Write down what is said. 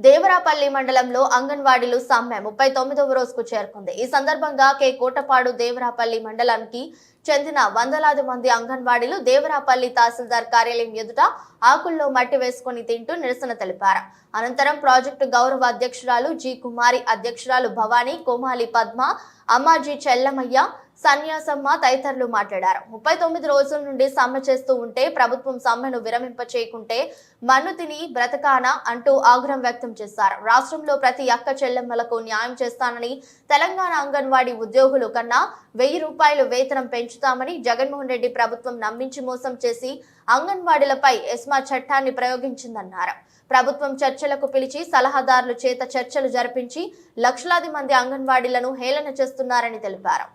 దేవరాపల్లి మండలంలో అంగన్వాడీలు సమ్మె 39వ రోజుకు చేరుకుంది. ఈ సందర్భంగా కోటపాడు దేవరాపల్లి మండలానికి చెందిన వందలాది మంది అంగన్వాడీలు దేవరాపల్లి తహసీల్దార్ కార్యాలయం ఎదుట ఆకుల్లో మట్టి వేసుకుని తింటూ నిరసన తెలిపారు. అనంతరం ప్రాజెక్టు గౌరవ అధ్యక్షురాలు జి కుమారి, అధ్యక్షురాలు భవానీ, కోమాలి పద్మ, అమ్మాజీ చెల్లమయ్య, సన్యాసమ్మ తదితరులు మాట్లాడారు. 39 రోజుల నుండి సమ్మె చేస్తూ ఉంటే ప్రభుత్వం సమ్మెను విరమింప చేయకుంటే మన్ను తిని బ్రతకానా అంటూ ఆగ్రహం వ్యక్తం చేశారు. రాష్ట్రంలో ప్రతి అక్క చెల్లెమ్మలకు న్యాయం చేస్తానని, తెలంగాణ అంగన్వాడీ ఉద్యోగులు కన్నా 1000 రూపాయలు వేతనం పెంచుతామని జగన్మోహన్ రెడ్డి ప్రభుత్వం నమ్మించి మోసం చేసి అంగన్వాడీలపై ఎస్మా చట్టాన్ని ప్రయోగించిందన్నారు. ప్రభుత్వం చర్చలకు పిలిచి సలహాదారుల చేత చర్చలు జరిపించి లక్షలాది మంది అంగన్వాడీలను హేళన చేస్తున్నారని తెలిపారు.